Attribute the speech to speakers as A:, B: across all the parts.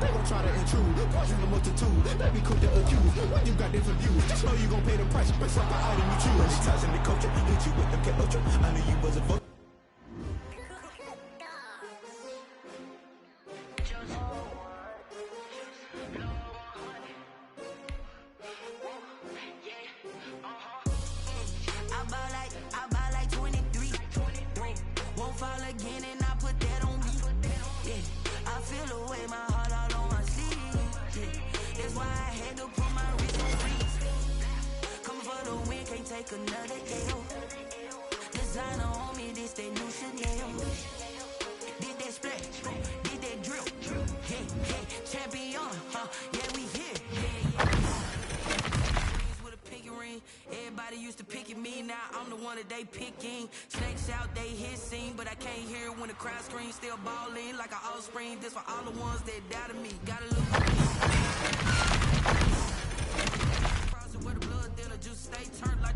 A: They gon' try to intrude, poison the multitude. Let me cook the accused. When you got different views, just know you gon' pay the price based off the item you choose. Many ties in the culture, hit you with them K Ultra. I knew you was a vote.
B: I buy like 23. Won't fall again and I put that on me. Yeah, I feel the way my heart all on my sleeve. Yeah, that's why I had to put my wrist on freeze. Coming for the win, can't take another L. Designer on me, this that new Chanel. Did that splash, did that drill. Yeah, champion, yeah, we here. With a pinky ring, everybody used to pick at me, now I'm the one that they picking. Snakes out, they hissing, but I can't hear when the crowd screams. Still balling like an offspring. This for all the ones that doubted me. Gotta lose. Crossing where the blood thinner, juice stay turned like.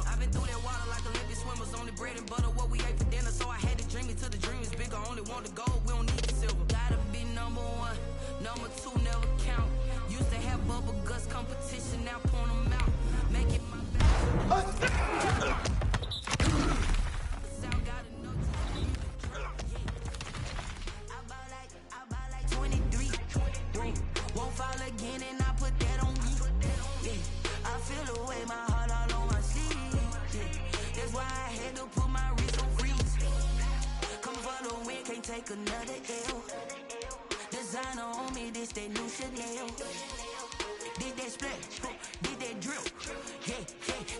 B: I've been through that water like Olympic swimmers. Only bread and butter, what we ate for dinner. So I had to dream it till the dream is bigger. Only want the gold, we don't need the silver. Gotta be number one, number two never count. Used to have bubble guts competition, now point them out. Make it my best. I buy like 23. Won't fall again and I put that on me. Yeah, I feel the way my heart all on my sleeve. That's why I had to put my wrist on freeze. Coming for the win, can't take another L. Designer on me, this that new Chanel. Did that splash, did that drill. Yeah,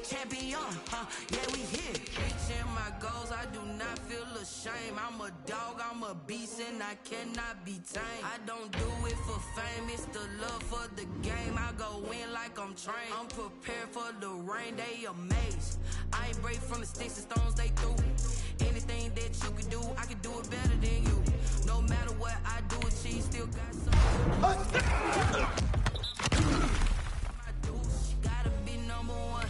B: champion, yeah, we here. Reaching my goals, I do not feel ashamed. I'm a dog, I'm a beast, and I cannot be tamed. I don't do it for fame, it's the love for the game. I go in like I'm trained. I'm prepared for the rain, they amazed. I ain't break from the sticks and stones they threw. Anything that you can do, I can do it better than you. No matter what I do, achieve, still got something. I do, gotta be number one.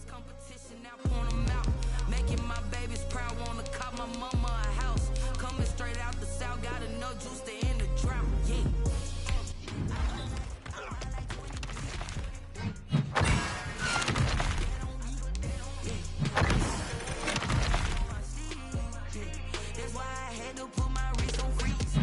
B: Competition, now point them out. Making my babies proud, wanna cop my mama a house. Coming straight out the south, got enough juice to end the drought. Yeah. That's why I had to put my wrist on freeze.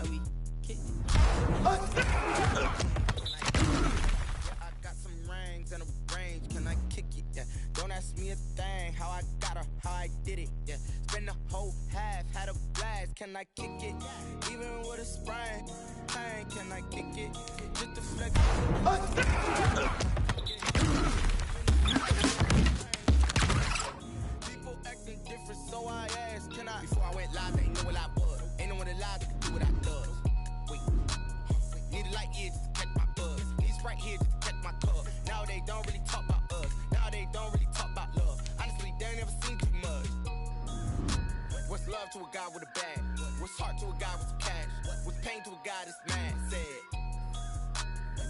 B: like we kick it. I got some rings and a range, can I kick it? Yeah. Don't ask me a thing, how I got her, how I did it. Yeah. Spend the whole half, had a blast, can I kick it? Even with a sprain, pain, can I kick it? Just a flex. People acting different, so I asked, can I? Before I went live, they know what I was. Ain't no one alive that can do what I does. Wait, need a light here just to catch my buzz. Need Sprite here just to catch my cup. Now they don't really talk about us. Now they don't really talk about love. Honestly, they ain't never seen too much. What's love to a guy with a bag? What's heart to a guy with some cash? What's pain to a guy that's mad? Said.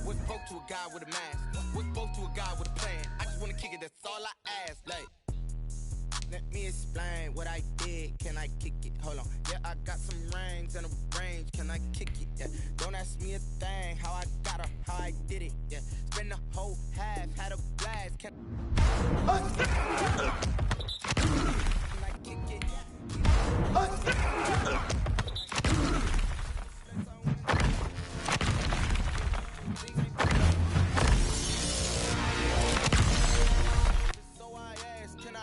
B: What's broke to a guy with a mask? What's both to a guy with a plan? I just wanna kick it, that's all I ask. Like, let me explain what I did. Can I kick it? Hold on. Yeah, I got some rings and a range. Can I kick it? Yeah. Don't ask me a thing. How I got her, how I did it. Yeah. Spend the whole half, had a blast. Can I kick it? So I asked, can I?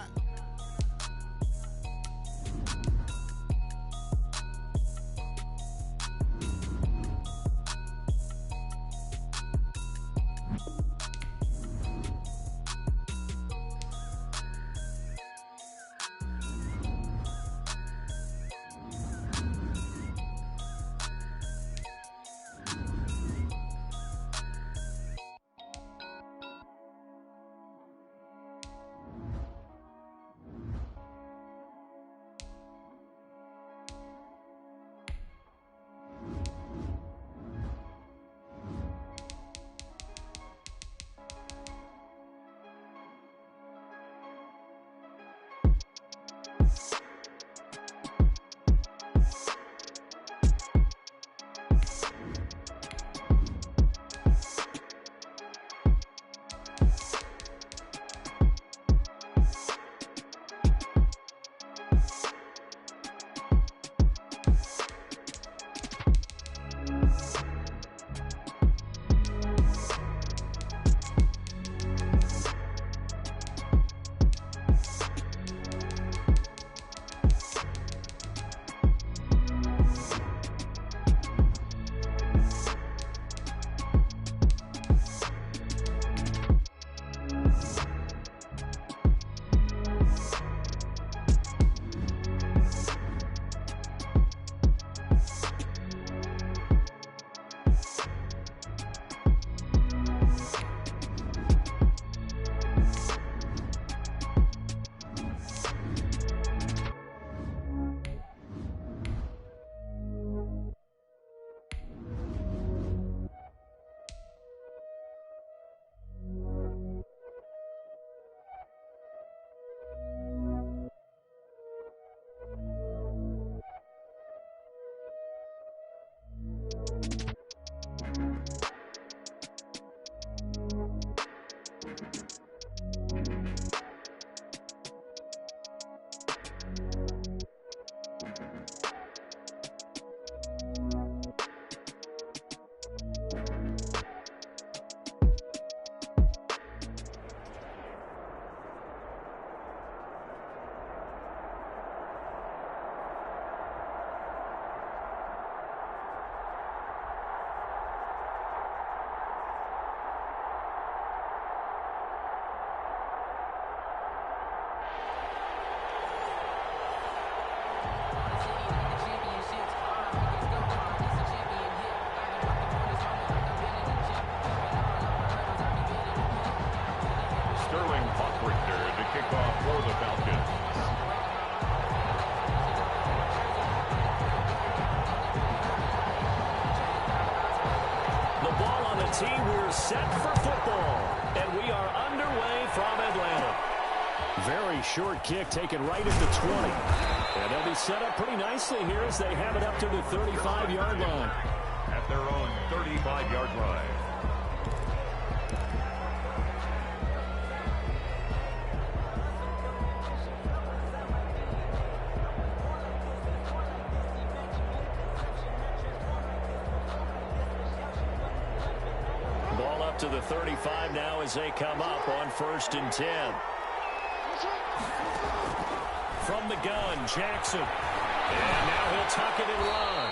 C: Team, we're set for football, and we are underway from Atlanta. Very short kick taken right at the 20. And they'll be set up pretty nicely here as they have it up to the 35-yard line.
D: At their own 35-yard line.
C: to the 35 now as they come up on 1st and 10. From the gun, Jackson. And now he'll tuck it and run.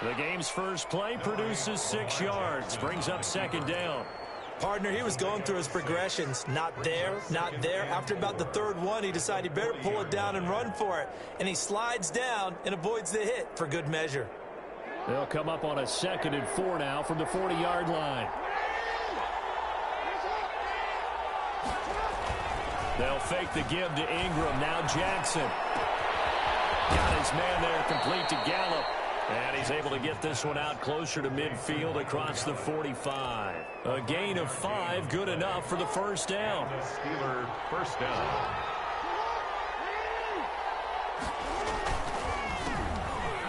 C: The game's first play produces 6 yards. Brings up 2nd down.
E: Partner, he was going through his progressions. Not there, not there. After about the 3rd one, he decided he better pull it down and run for it. And he slides down and avoids the hit for good measure.
C: They'll come up on a 2nd and 4 now from the 40-yard line. They'll fake the give to Ingram. Now Jackson. Got his man there, complete to Gallup. And he's able to get this one out closer to midfield across the 45. A gain of 5, good enough for the 1st down.
D: Steeler 1st down.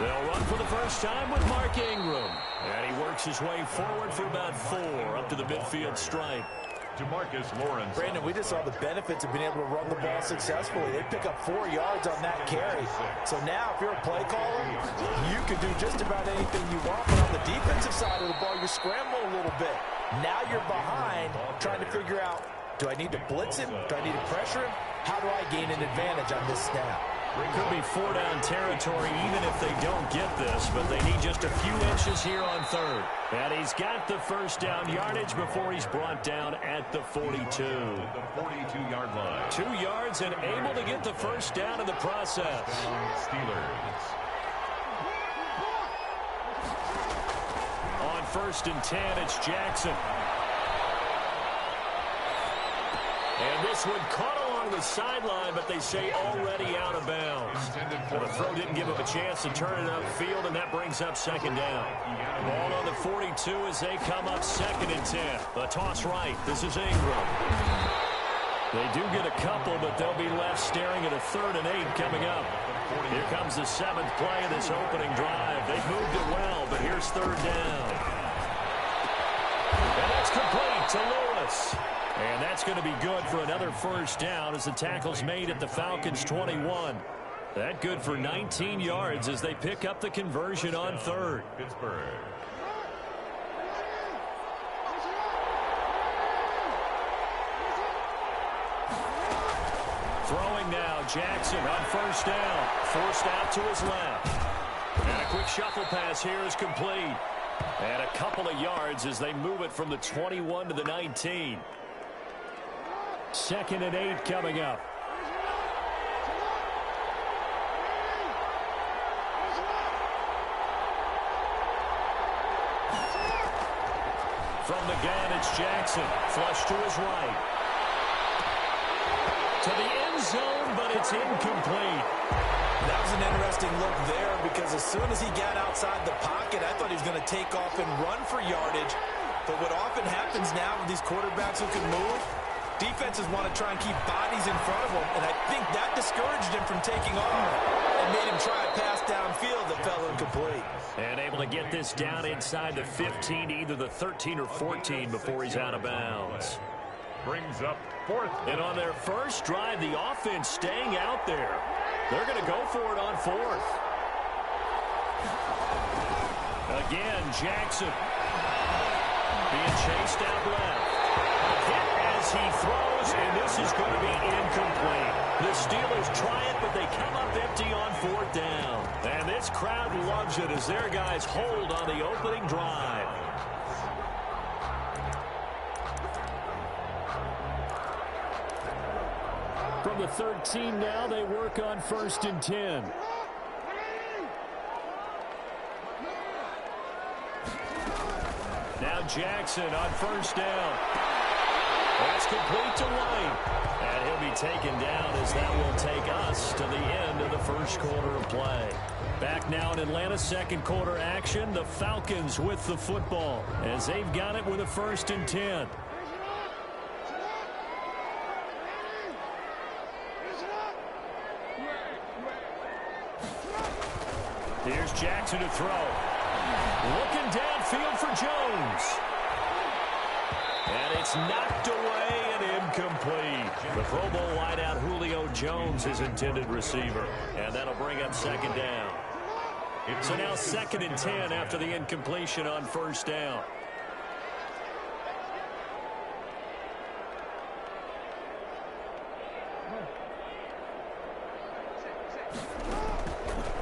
C: They'll run for the first time with Mark Ingram. And he works his way forward for about 4 up to the midfield stripe.
D: DeMarcus Lawrence.
E: Brandon, we just saw the benefits of being able to run the ball successfully. They pick up 4 yards on that carry. So now, if you're a play caller, you can do just about anything you want. But on the defensive side of the ball, you're scrambling a little bit. Now you're behind, trying to figure out, do I need to blitz him? Do I need to pressure him? How do I gain an advantage on this snap?
C: Could be 4-down territory even if they don't get this, but they need just a few inches here on 3rd. And he's got the 1st down yardage before he's brought down at the 42.
D: The 42-yard line.
C: 2 yards and able to get the 1st down in the process.
D: Steelers.
C: On 1st and 10, it's Jackson. And this one caught along the sideline, but they say already out of bounds. Well, the throw didn't give him a chance to turn it upfield, and that brings up 2nd down. Ball on the 42 as they come up 2nd and 10. The toss right. This is Ingram. They do get a couple, but they'll be left staring at a 3rd and 8 coming up. Here comes the 7th play of this opening drive. They've moved it well, but here's 3rd down. And that's complete to Lewis. And that's going to be good for another 1st down as the tackle's made at the Falcons' 21. That good for 19 yards as they pick up the conversion on 3rd.
D: Pittsburgh.
C: Throwing now, Jackson on 1st down. Forced out to his left. And a quick shuffle pass here is complete. And a couple of yards as they move it from the 21 to the 19. 2nd and 8 coming up. From the gun, it's Jackson. Flush to his right. To the end zone, but it's incomplete.
E: That was an interesting look there because as soon as he got outside the pocket, I thought he was going to take off and run for yardage. But what often happens now with these quarterbacks who can move, defenses want to try and keep bodies in front of them, and I think that discouraged him from taking off and made him try a pass downfield that fell incomplete.
C: And able to get this down inside the 15, either the 13 or 14 before he's out of bounds.
D: Brings up 4th.
C: And on their first drive, the offense staying out there. They're going to go for it on 4th. Again, Jackson being chased out left. Hit as he throws, and this is going to be incomplete. The Steelers try it, but they come up empty on 4th down. And this crowd loves it as their guys hold on the opening drive. From the 13 now, they work on 1st and 10. Now Jackson on 1st down. That's complete to White. And he'll be taken down as that will take us to the end of the 1st quarter of play. Back now in Atlanta, 2nd quarter action. The Falcons with the football as they've got it with a 1st and 10. Here's Jackson to throw. Looking downfield for Jones. And it's knocked away and incomplete. The Pro Bowl wideout Julio Jones, his intended receiver. And that'll bring up 2nd down. So now 2nd and 10 after the incompletion on 1st down.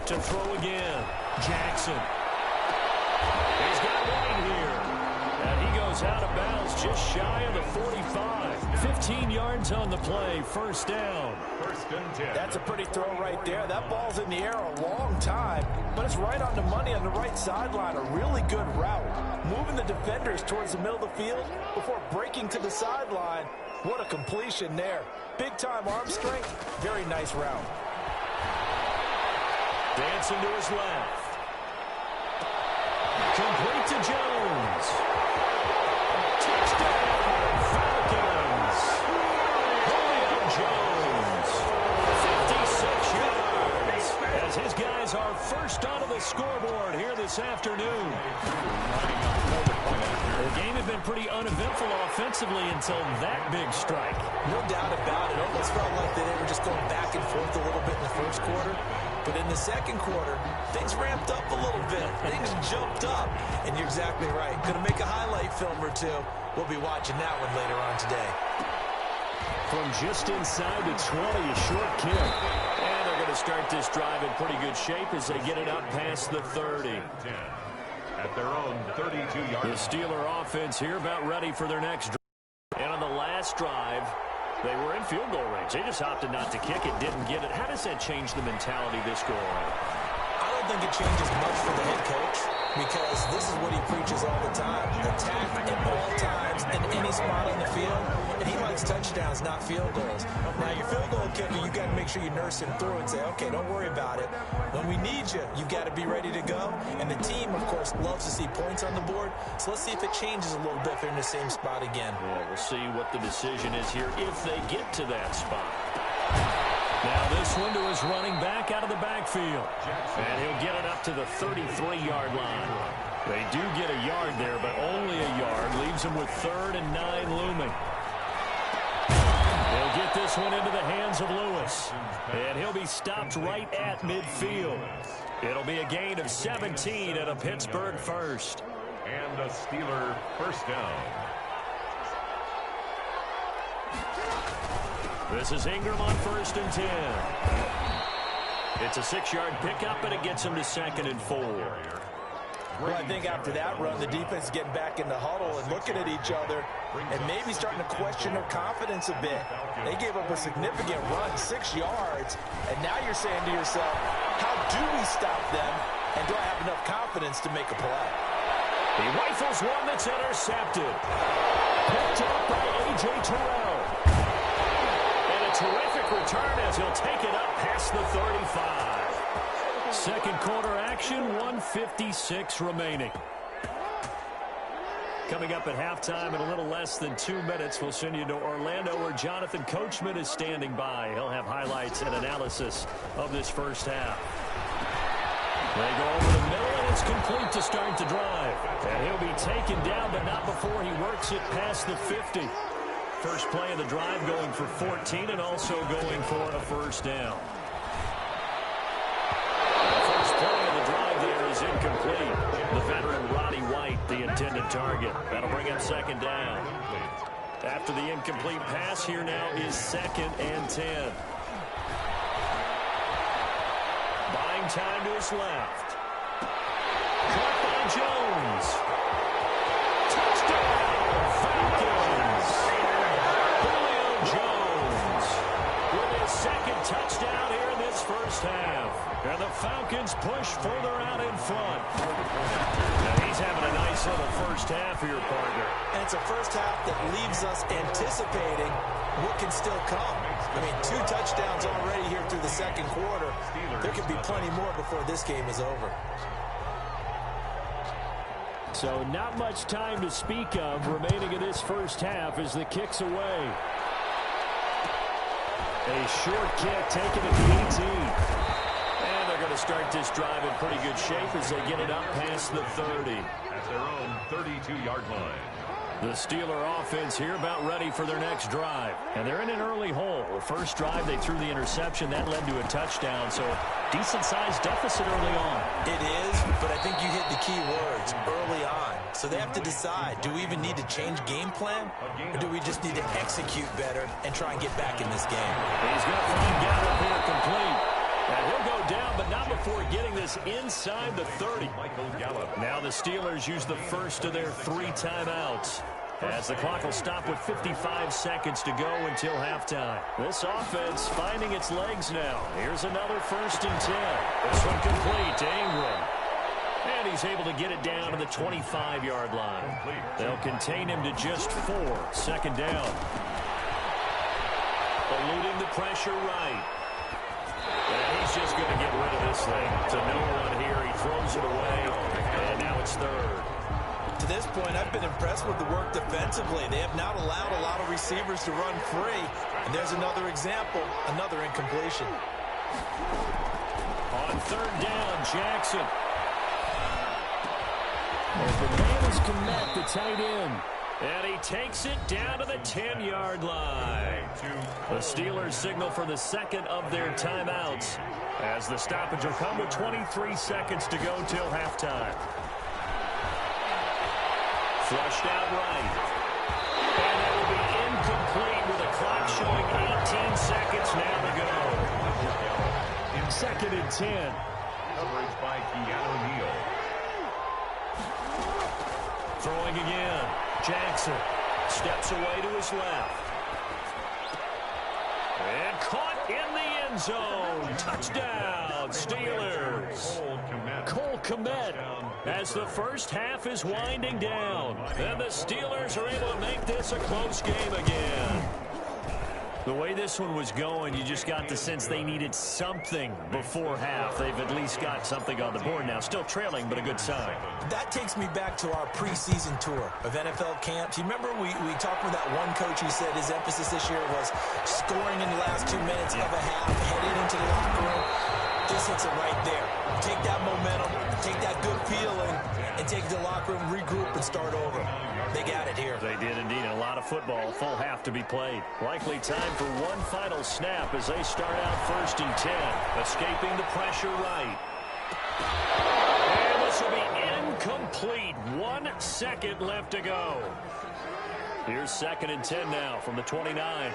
C: To throw again. Jackson. He's got one here. And he goes out of bounds just shy of the 45. 15 yards on the play. First down.
D: First and 10.
E: That's a pretty throw right there. That ball's in the air a long time, but it's right on the money on the right sideline. A really good route. Moving the defenders towards the middle of the field before breaking to the sideline. What a completion there. Big-time arm strength. Very nice route.
C: Dancing to his left. Complete to Jones. Touchdown, Falcons. Julio Jones. 56 yards. As his guys are first onto the scoreboard here this afternoon. The game had been pretty uneventful offensively until that big strike.
E: No doubt about it. Almost felt like they were just going back and forth a little bit in the first quarter. But in the second quarter, things ramped up a little bit. Things jumped up. And you're exactly right. Going to make a highlight film or two. We'll be watching that one later on today.
C: From just inside the 20, a short kick. And they're going to start this drive in pretty good shape as they get it up past the 30.
D: At their own 32-yard line.
C: The Steeler offense here about ready for their next drive. And on the last drive, they were in field goal range. They just opted not to kick it, didn't get it. How does that change the mentality this go around?
E: I don't think it changes much for the head coach because this is what he preaches all the time. Attack at all times in any spot on the field. And he likes touchdowns, not field goals. Now, your field goal kicker, you got to make sure you nurse him through and say, okay, don't worry about it. When we need you, you got to be ready to go. And the team, of course, loves to see points on the board. So let's see if it changes a little bit if they're in the same spot again.
C: Yeah, we'll see what the decision is here if they get to that spot. Now this one to his running back out of the backfield. And he'll get it up to the 33-yard line. They do get a yard there, but only a yard. Leaves him with 3rd and 9 looming. They'll get this one into the hands of Lewis. And he'll be stopped right at midfield. It'll be a gain of 17 and a Pittsburgh first.
D: And a Steeler first down.
C: This is Ingram on 1st and 10. It's a 6-yard pickup, and it gets him to 2nd and 4.
E: Well, I think after that run, the defense is getting back in the huddle and looking at each other and maybe starting to question their confidence a bit. They gave up a significant run, 6 yards, and now you're saying to yourself, how do we stop them, and do I have enough confidence to make a play?
C: He rifles one that's intercepted. Picked up by A.J. Terrell. And a terrific return as he'll take it up past the 35. Second quarter action, 1:56 remaining. Coming up at halftime in a little less than 2 minutes, we'll send you to Orlando where Jonathan Coachman is standing by. He'll have highlights and analysis of this first half. They go over the middle, and it's complete to start the drive. And he'll be taken down, but not before he works it past the 50. First play of the drive going for 14 and also going for a first down. The first play of the drive there is incomplete. The veteran Roddy White, the intended target. That'll bring up 2nd down. After the incomplete pass, here now is 2nd and 10. Buying time to his left. Caught by Jones. Touchdown, Falcons. Julio Jones with his 2nd touchdown here in this first half. And the Falcons push further out in front. Now he's having a nice little first half here, partner.
E: And it's a first half that leaves us anticipating what can still come. I mean, 2 touchdowns already here through the second quarter. There could be plenty more before this game is over.
C: So not much time to speak of remaining in this first half as the kick's away. A short kick taken at the 18. And they're going to start this drive in pretty good shape as they get it up past the 30.
D: At their own 32-yard line.
C: The Steeler offense here about ready for their next drive. And they're in an early hole. The first drive, they threw the interception. That led to a touchdown. So decent-sized deficit early on.
E: It is, but I think you hit the key words, early on. So they have to decide, do we even need to change game plan? Or do we just need to execute better and try and get back in this game?
C: He's going to find Gallup here complete. And he'll go down, but not before getting this inside the 30. Now the Steelers use the first of their 3 timeouts, as the clock will stop with 55 seconds to go until halftime. This offense finding its legs now. Here's another 1st and 10. This one complete to Ingram. And he's able to get it down to the 25-yard line. They'll contain him to just 4. 2nd down. Eluding the pressure right. And he's just going to get rid of this thing to no one here. He throws it away, and now it's 3rd.
E: To this point, I've been impressed with the work defensively. They have not allowed a lot of receivers to run free. And there's another example, another incompletion.
C: On 3rd down, Jackson. As the man is Kmet, the tight end. And he takes it down to the 10-yard line. The Steelers signal for the 2nd of their timeouts, as the stoppage will come with 23 seconds to go till halftime. Flushed out right. And it will be incomplete with a clock showing 18 seconds now to go. 2nd and 10.
D: Coverage by Keanu Neal.
C: Throwing again. Jackson steps away to his left. And caught in the end zone. Touchdown, Steelers. Cole Kmet, as the first half is winding down. And the Steelers are able to make this a close game again. The way this one was going, you just got the sense they needed something before half. They've at least got something on the board now. Still trailing, but a good sign.
E: That takes me back to our preseason tour of NFL camps. You remember we talked with that one coach who said his emphasis this year was scoring in the last 2 minutes of a half, heading into the locker room. This hits it right there. Take that momentum, take that good feeling, and take the locker room, regroup, and start over. They got it here.
C: They did indeed. A lot of football, full half to be played. Likely time for one final snap as they start out 1st and 10. Escaping the pressure right. And this will be incomplete. 1 second left to go. Here's 2nd and 10 now from the 29.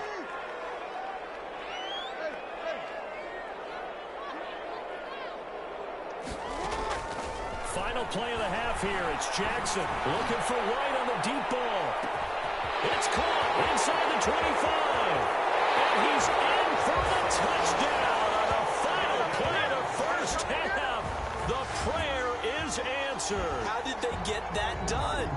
C: Final play of the half here. It's Jackson looking for White on the deep ball. It's caught inside the 25. And he's in for the touchdown on the final play of the first half. The prayer is answered.
E: How did they get that done?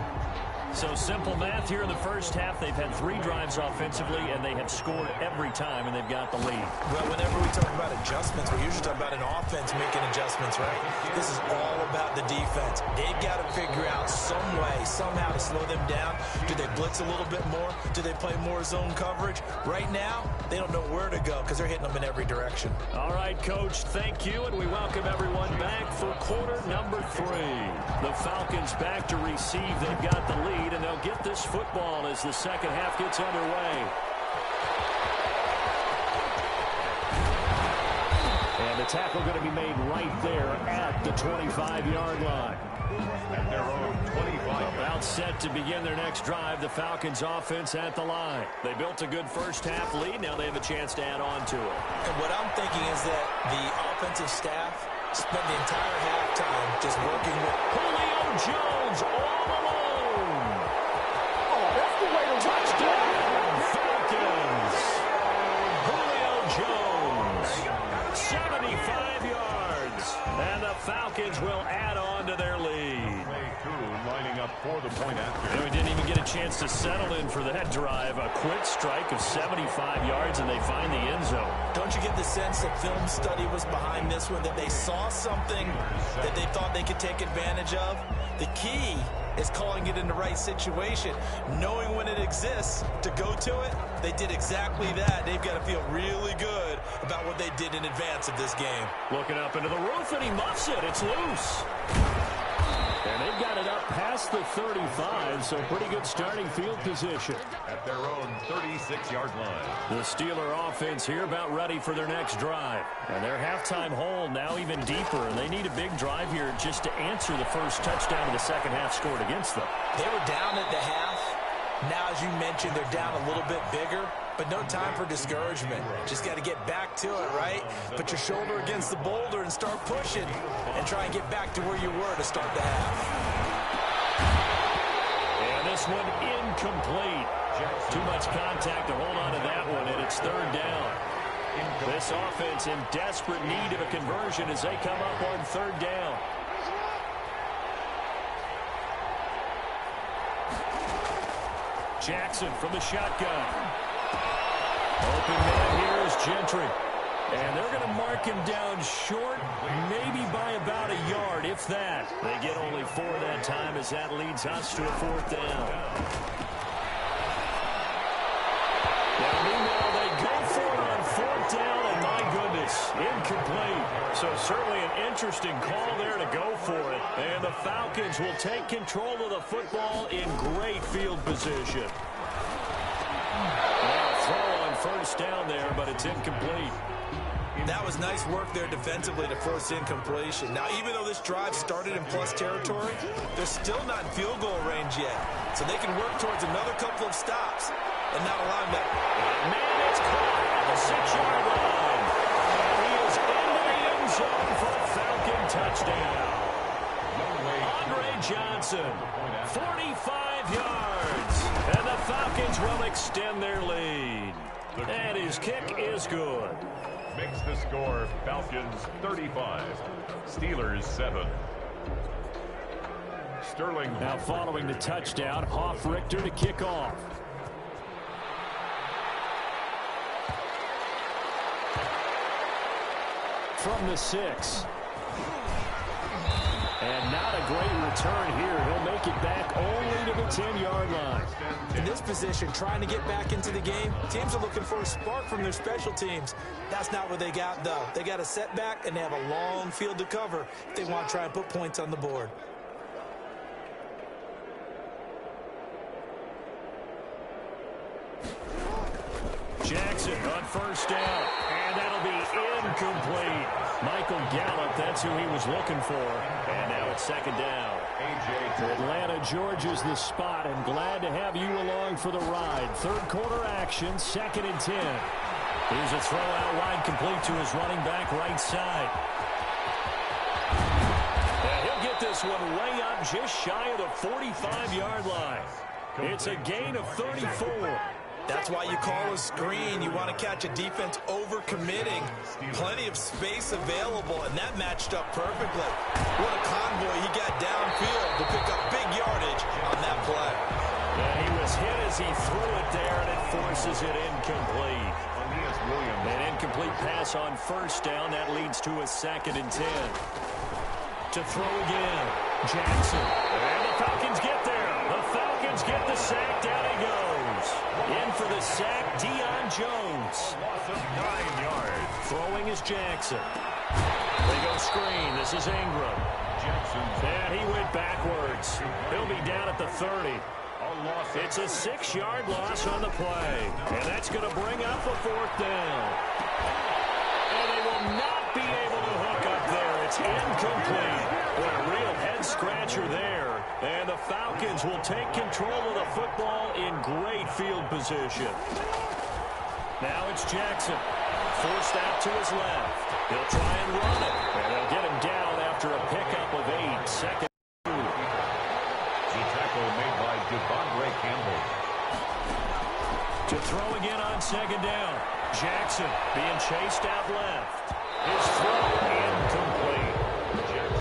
C: So simple math here in the first half. They've had 3 drives offensively, and they have scored every time, and they've got the lead.
E: Well, whenever we talk about adjustments, we usually talk about an offense making adjustments, right? This is all about the defense. They've got to figure out some way, somehow to slow them down. Do they blitz a little bit more? Do they play more zone coverage? Right now, they don't know where to go because they're hitting them in every direction.
C: All right, Coach, thank you, and we welcome everyone back for quarter number 3. The Falcons back to receive. They've got the lead, and they'll get this football as the second half gets underway. And the tackle going to be made right there at the 25-yard line.
D: At their own 25.
C: About set to begin their next drive, the Falcons offense at the line. They built a good first half lead. Now they have a chance to add on to it.
E: And what I'm thinking is that the offensive staff spent the entire halftime just working with
C: Julio Jones all alone. Oh, that's the way to touchdown, Falcons. Julio Jones, 75 yards. And the Falcons will add on to their lead.
D: Lining up for the point after.
C: And we didn't even get a chance to settle in for that drive. A quick strike of 75 yards, and they find the end zone.
E: Don't you get the sense that film study was behind this one, that they saw something that they thought they could take advantage of? The key is calling it in the right situation, knowing when it exists to go to it. They did exactly that. They've got to feel really good about what they did in advance of this game.
C: Looking up into the roof, and he muffs it. It's loose. And they've got it up past the 35, so pretty good starting field position.
D: At their own 36-yard line.
C: The Steeler offense here about ready for their next drive. And their halftime hole now even deeper, and they need a big drive here just to answer the first touchdown of the second half scored against them.
E: They were down at the half. Now, as you mentioned, they're down a little bit bigger. but no time for discouragement. Just got to get back to it, right? Put your shoulder against the boulder and start pushing and try and get back to where you were to start the half.
C: And this one incomplete. Too much contact to hold on to that one, and it's third down. This offense in desperate need of a conversion as they come up on third down. Jackson from the shotgun. Open man here is Gentry. And they're going to mark him down short, maybe by about a yard, if that. They get only 4 that time as that leads us to a fourth down. Now, meanwhile, they go for it on fourth down, and my goodness, incomplete. So certainly an interesting call there to go for it. And the Falcons will take control of the football in great field position. Now, throw on first down there, but it's incomplete.
E: That was nice work there defensively to force incompletion. Now, even though this drive started in plus territory, they're still not in field goal range yet. So they can work towards another couple of stops and not allow them to.
C: Man, it's caught at the 6-yard line. And he is into the end zone for a Falcon touchdown. Andre Johnson, 45 yards. And the Falcons will extend their lead. And his kick is good.
D: Makes the score Falcons 35, Steelers 7. Sterling.
C: Now following the touchdown, Hoff-Richter to kick off. From the 6. And not a great return here. He'll make it back only to the 10-yard line.
E: In this position, trying to get back into the game, teams are looking for a spark from their special teams. That's not what they got, though. They got a setback, and they have a long field to cover if they want to try and put points on the board.
C: Jackson on first down, and that'll be incomplete. Michael Gallup, that's who he was looking for. And now it's second down. Atlanta, Georgia's the spot, and glad to have you along for the ride. Third quarter action, 2nd and 10. Here's a throw out wide, complete to his running back right side. And he'll get this one way up just shy of the 45-yard line. It's a gain of 34.
E: That's why you call a screen. You want to catch a defense over-committing. Plenty of space available, and that matched up perfectly. What a convoy he got downfield to pick up big yardage on that play.
C: And he was hit as he threw it there, and it forces it incomplete. An incomplete pass on first down. That leads to a 2nd and 10. To throw again, Jackson. And the Falcons get there. The Falcons get the sack. Down he goes. In for the sack, Deion Jones.
D: 9 yards.
C: Throwing is Jackson. They go screen. This is Ingram. And he went backwards. He'll be down at the 30. It's a 6-yard loss on the play. And that's going to bring up a fourth down. And they will not be able to hook up there. It's incomplete. What a real head-scratcher there. And the Falcons will take control of the football in great field position. Now it's Jackson. Forced out to his left. He'll try and run it. And they'll get him down after a pickup of 8. Second.
D: The tackle made by Devondre Campbell.
C: To throw again on second down. Jackson being chased out left. His throw incomplete.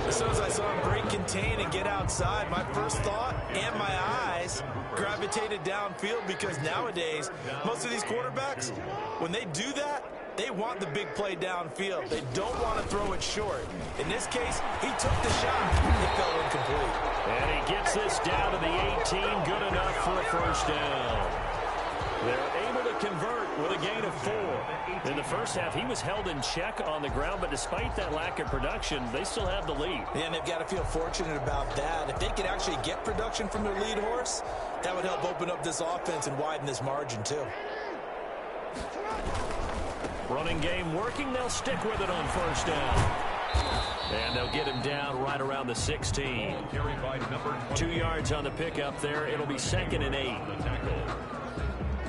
E: As soon as I saw him break contain and get outside, my first thought and my eyes gravitated downfield, because nowadays, most of these quarterbacks, when they do that, they want the big play downfield. They don't want to throw it short. In this case, he took the shot. It fell incomplete.
C: And he gets this down to the 18. Good enough for a first down. They're able to convert with a gain of 4. In the first half, he was held in check on the ground, but despite that lack of production, they still have the lead.
E: And they've got to feel fortunate about that. If they could actually get production from their lead horse, that would help open up this offense and widen this margin too.
C: Running game working. They'll stick with it on first down. And they'll get him down right around the 16. 2 yards on the pickup there. It'll be 2nd and 8.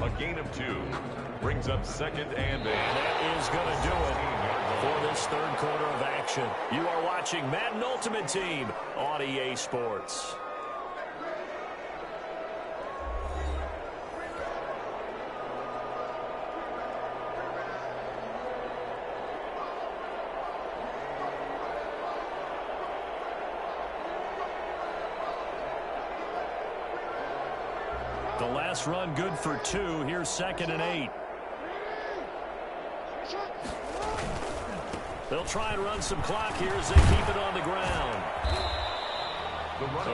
D: A gain of 2. Brings up 2nd and 8.
C: And that is going to do it for this third quarter of action. You are watching Madden Ultimate Team on EA Sports. The last run good for 2. Here's 2nd and 8. They'll try and run some clock here as they keep it on the ground.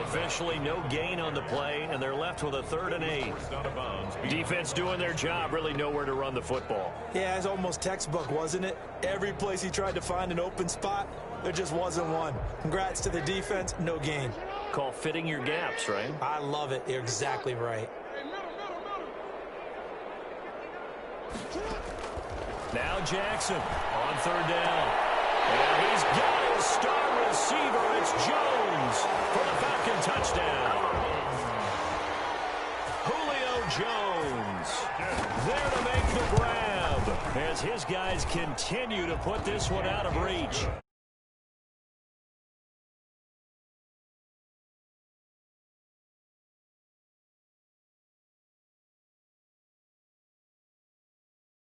C: Officially no gain on the play, and they're left with a 3rd and 8. Defense doing their job, really nowhere to run the football.
E: Yeah, it's almost textbook, wasn't it? Every place he tried to find an open spot, there just wasn't one. Congrats to the defense, no gain.
C: Call fitting your gaps, right?
E: I love it. You're exactly right.
C: Now Jackson on 3rd down. And he's got his star receiver. It's Jones for the Falcon touchdown. Julio Jones there to make the grab as his guys continue to put this one out of reach.